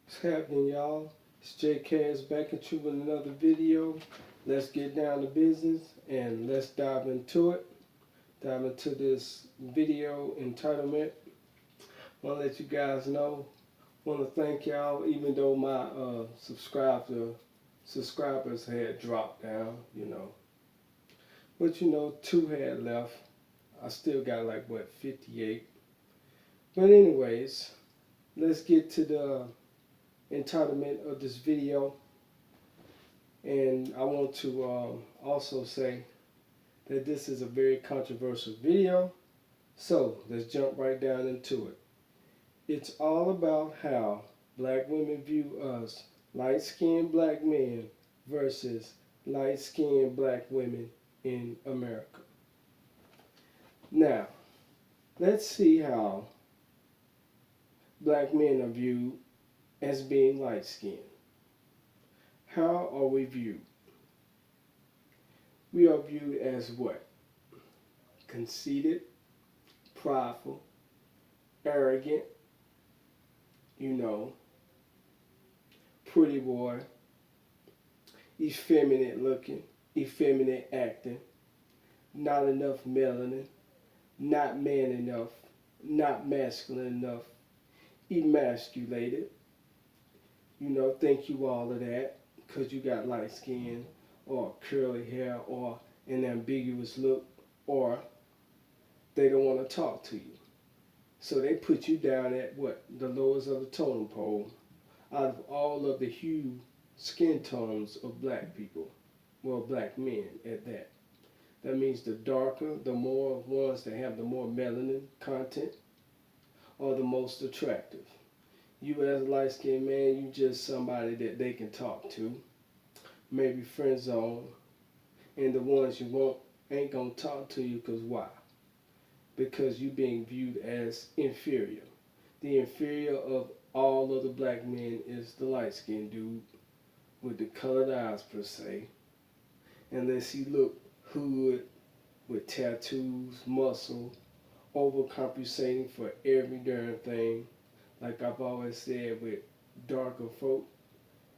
What's happening, y'all? It's JKS back at you with another video. Let's get down to business and let's dive into it. Dive into this video entitlement. I want to let you guys know. I want to thank y'all, even though my subscribers had dropped down, But two had left. I still got like 58. But anyways, let's get to the entitlement of this video. And I want to also say that this is a very controversial video. So let's jump right down into it. It's all about how black women view us, light-skinned black men versus light-skinned black women in America. Now, let's see how black men are viewed as being light-skinned. How are we viewed? We are viewed as what? Conceited, prideful, arrogant, pretty boy, effeminate looking, effeminate acting, not enough melanin, not man enough, not masculine enough, emasculated. Think you all of that because you got light skin or curly hair or an ambiguous look, or they don't want to talk to you. So they put you down at what? The lowest of the totem pole out of all of the hue skin tones of black people. Well, black men at that. That means the darker, the more ones that have the more melanin content are the most attractive. You as a light-skinned man, you just somebody that they can talk to, maybe friend zone, and the ones you want ain't gonna talk to you because why? Because you being viewed as inferior. The inferior of all other black men is the light-skinned dude with the colored eyes per se, unless he look hood with tattoos, muscle, overcompensating for every darn thing. Like I've always said with darker folk,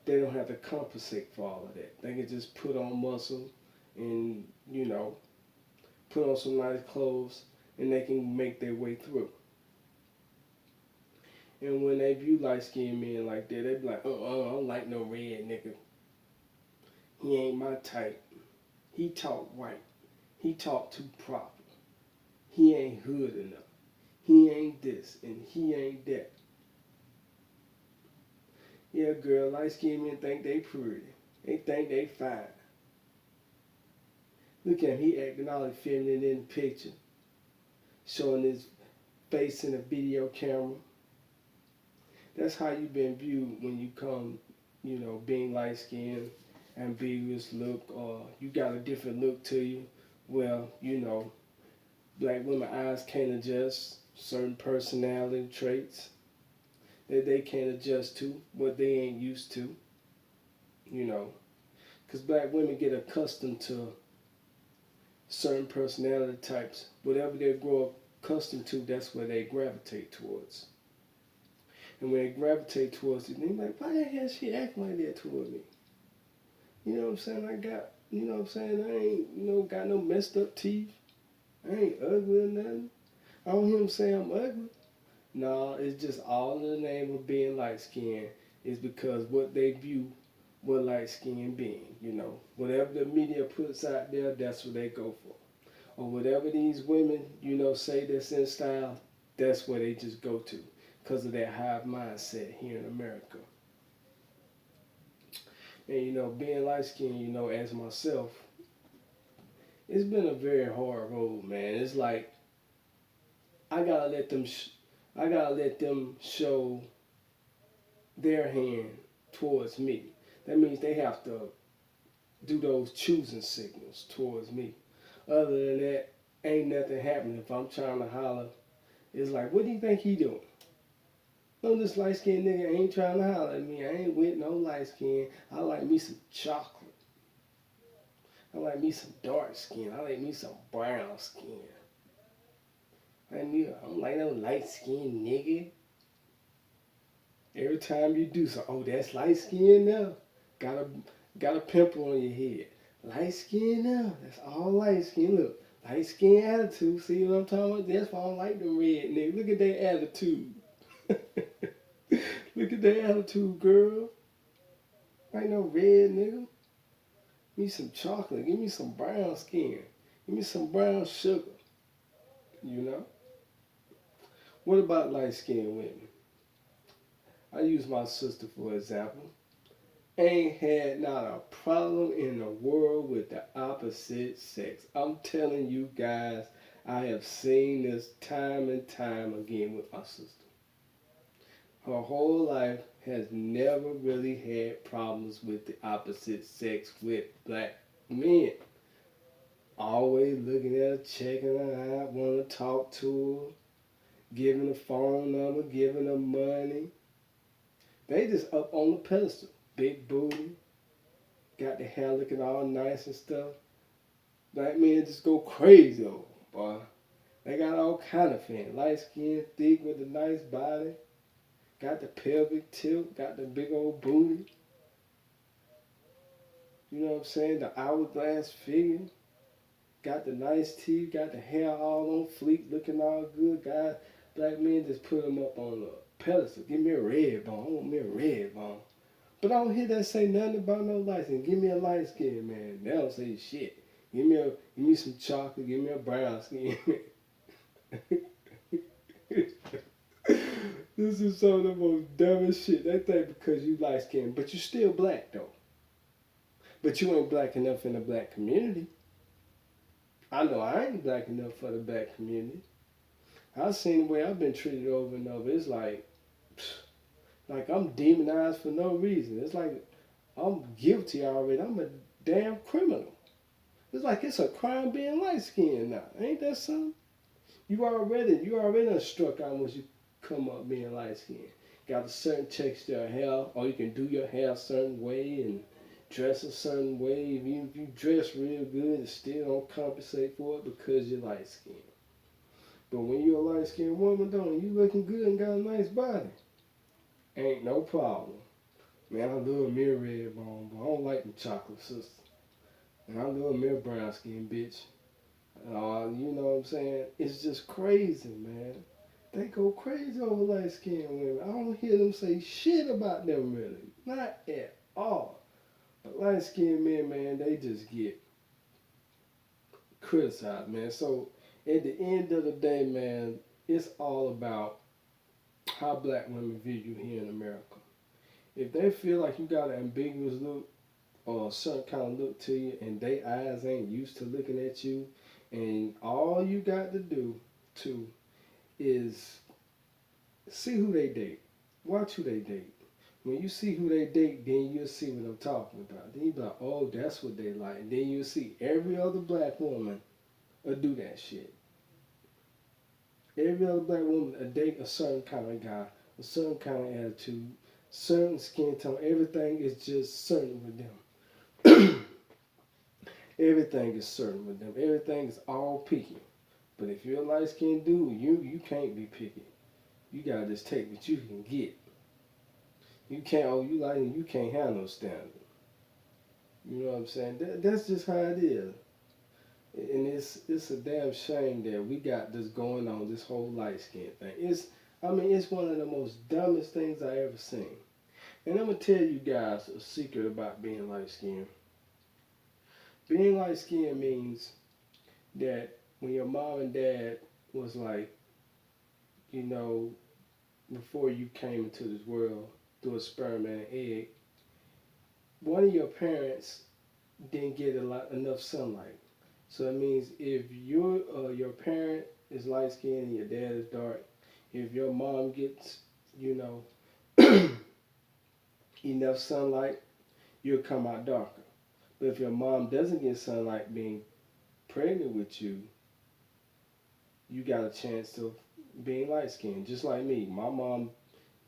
they don't have to compensate for all of that. They can just put on muscle and, put on some nice clothes and they can make their way through. And when they view light-skinned men like that, they be like, I don't like no red nigga. He ain't my type. He talk white. He talk too proper. He ain't hood enough. He ain't this and he ain't that. Yeah, girl, light-skinned men think they pretty. They think they fine. Look at him, he acting all feminine in the picture. Showing his face in a video camera. That's how you've been viewed when you come, being light-skinned, ambiguous look, or you got a different look to you. Well, black women eyes can't adjust certain personality traits that they can't adjust to, what they ain't used to, Because black women get accustomed to certain personality types. Whatever they grow accustomed to, that's where they gravitate towards. And when they gravitate towards it, they're like, why the hell she acting like that toward me? You know what I'm saying? I ain't, got no messed up teeth. I ain't ugly or nothing. I don't hear them say I'm ugly. No, it's just all in the name of being light-skinned is because what they view what light-skinned being, Whatever the media puts out there, that's what they go for. Or whatever these women, say that's in style, that's where they just go to because of that hive mindset here in America. And, being light-skinned, as myself, it's been a very hard road, man. It's like I gotta let them show their hand towards me. That means they have to do those choosing signals towards me. Other than that, ain't nothing happening. If I'm trying to holler, it's like, what do you think he doing? No, this light skinned nigga ain't trying to holler at me. I ain't with no light skin. I like me some chocolate. I like me some dark skin. I like me some brown skin. I don't like no light skinned nigga. Every time you do so, oh, that's light skin now. Got a got a pimple on your head. Light skin now. That's all light skin. Look, light skin attitude. See what I'm talking about? That's why I don't like them red niggas. Look at their attitude. Look at their attitude, girl. Ain't no red nigga. Give me some chocolate. Give me some brown skin. Give me some brown sugar. You know? What about light skinned women? I use my sister for example. Ain't had not a problem in the world with the opposite sex. I'm telling you guys, I have seen this time and time again with my sister. Her whole life has never really had problems with the opposite sex with black men. Always looking at her, checking her out, want to talk to her, giving her phone number, giving her money. They just up on the pedestal. Big booty, got the hair looking all nice and stuff. Black men just go crazy over, boy. They got all kind of fans. Light skin, thick with a nice body. Got the pelvic tilt, got the big old booty. You know what I'm saying? The hourglass figure. Got the nice teeth, got the hair all on fleek, looking all good. Guys, black men just put them up on a pedestal. Give me a red bone. I want me a red bone. But I don't hear that say nothing about no light skin. Give me a light skin, man. They don't say shit. Give me some chocolate. Give me a brown skin. This is some of the most dumbest shit. They think because you light skinned, but you still black though. But you ain't black enough in the black community. I know I ain't black enough for the black community. I've seen the way I've been treated over and over. It's like I'm demonized for no reason. It's like I'm guilty already. I'm a damn criminal. It's like it's a crime being light skinned now. Ain't that something? You already done struck out once you come up being light skinned. Got a certain texture of hair, or you can do your hair a certain way and dress a certain way. Even if you dress real good, it still don't compensate for it because you're light skinned. But when you're a light skinned woman, don't you looking good and got a nice body, ain't no problem. Man, I love me a red bone, but I don't like the chocolate sister. And I love me a brown skin bitch. You know what I'm saying? It's just crazy, man. They go crazy over light skinned women. I don't hear them say shit about them really. Not at all. But light skinned men, man, they just get criticized, man. So at the end of the day, man, it's all about how black women view you here in America. If they feel like you got an ambiguous look or a certain kind of look to you and they eyes ain't used to looking at you, and all you got to do too is see who they date. Watch who they date. When you see who they date, then you'll see what I'm talking about. Then you be like, oh, that's what they like. And then you'll see every other black woman will do that shit. Every other black woman will date a certain kind of guy, a certain kind of attitude, certain skin tone. Everything is just certain with them. Everything is certain with them. Everything is all picky. But if you're a light skinned dude, you can't be picky. You gotta just take what you can get. You can't, you can't have no standard. You know what I'm saying? That's just how it is. And it's a damn shame that we got this going on, this whole light skin thing. It's one of the most dumbest things I ever seen. And I'm gonna tell you guys a secret about being light skinned. Being light skinned means that when your mom and dad was like, you know, before you came into this world through a sperm and an egg, one of your parents didn't get enough sunlight. So it means if your parent is light skinned and your dad is dark, if your mom gets, you know, enough sunlight, you'll come out darker. But if your mom doesn't get sunlight being pregnant with you, you got a chance of being light skinned. Just like me. My mom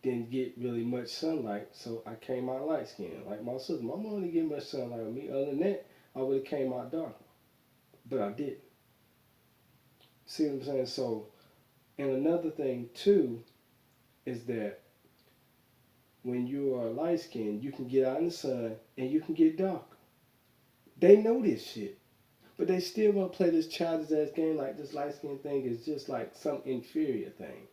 didn't get really much sunlight, so I came out light skinned. Like my sister, my mom didn't get much sunlight on me. Other than that, I would have came out darker. But I didn't. See what I'm saying? So, and another thing too is that when you are light skinned, you can get out in the sun and you can get darker. They know this shit. But they still want to play this childish ass game like this light skin thing is just like some inferior thing.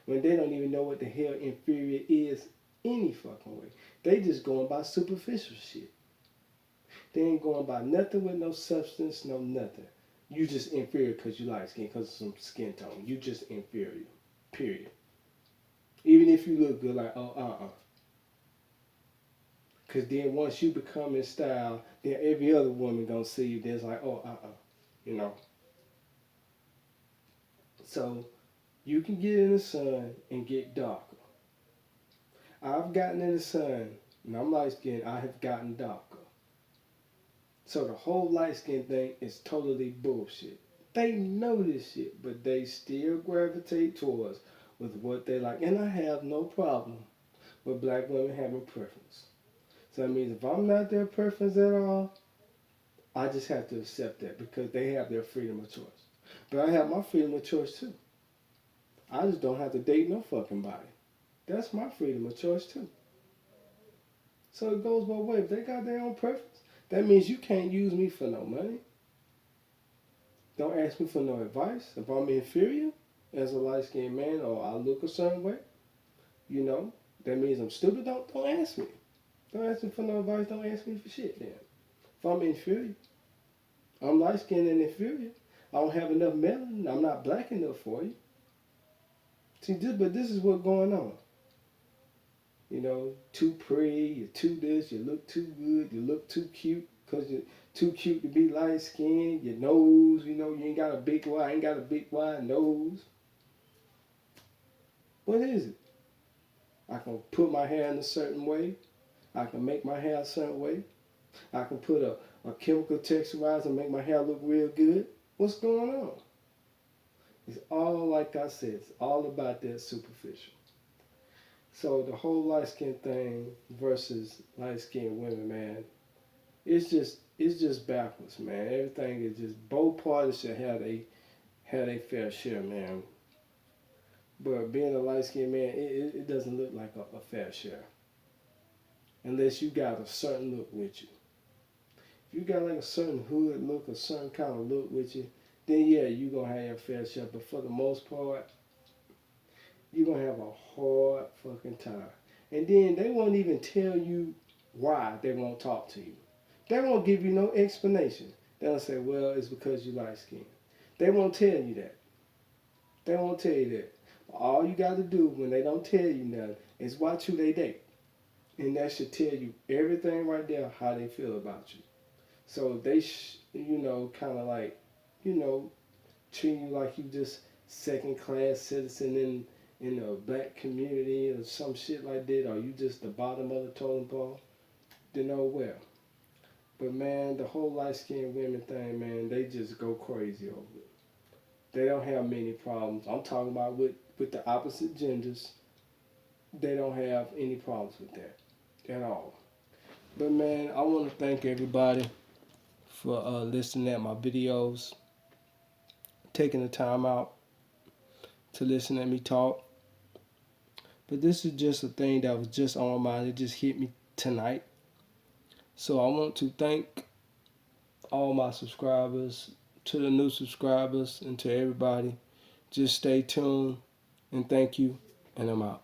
When they don't even know what the hell inferior is any fucking way. They just going by superficial shit. They ain't going by nothing with no substance, no nothing. You just inferior because you light skin, because of some skin tone. You just inferior. Period. Even if you look good, like, oh. Because then once you become in style, then every other woman gonna see you. Then it's like, oh, you know. So you can get in the sun and get darker. I've gotten in the sun, and I'm light skinned, I have gotten darker. So the whole light skin thing is totally bullshit. They know this shit, but they still gravitate towards with what they like. And I have no problem with black women having preference. So that means if I'm not their preference at all, I just have to accept that because they have their freedom of choice. But I have my freedom of choice too. I just don't have to date no fucking body. That's my freedom of choice too. So it goes both ways. If they got their own preference, that means you can't use me for no money. Don't ask me for no advice. If I'm inferior as a light-skinned man or I look a certain way, you know, that means I'm stupid. Don't ask me. Don't ask me for no advice. Don't ask me for shit then. If I'm inferior, I'm light-skinned and inferior. I don't have enough melanin. I'm not black enough for you. See, this is what's going on. You know, too pretty, you're too this, you look too good, you look too cute because you're too cute to be light skinned. Your nose, you know, you ain't got a big wide nose. What is it? I can put my hair in a certain way. I can make my hair a certain way. I can put a chemical texturizer and make my hair look real good. What's going on? It's all, like I said, it's all about that superficial. So the whole light skin thing versus light skinned women, man, it's just backwards, man. Everything is just both parties should have a fair share, man. But being a light skinned man, it doesn't look like a fair share. Unless you got a certain look with you. If you got like a certain hood look, a certain kind of look with you, then yeah, you're gonna have your fair share. But for the most part, you're going to have a hard fucking time. And then they won't even tell you why they won't talk to you. They won't give you no explanation. They'll say, well, it's because you light skinned. They won't tell you that. They won't tell you that. All you got to do when they don't tell you nothing is watch who they date. And that should tell you everything right there, how they feel about you. So they, kind of like, treat you like you just second class citizen in a black community or some shit like that, or you just the bottom of the totem pole, then oh well. But man, the whole light-skinned women thing, man, they just go crazy over it. They don't have many problems. I'm talking about with the opposite genders. They don't have any problems with that at all. But man, I want to thank everybody for listening at my videos, taking the time out to listen at me talk. But this is just a thing that was just on my mind. It just hit me tonight. So I want to thank all my subscribers, to the new subscribers, and to everybody. Just stay tuned, and thank you, and I'm out.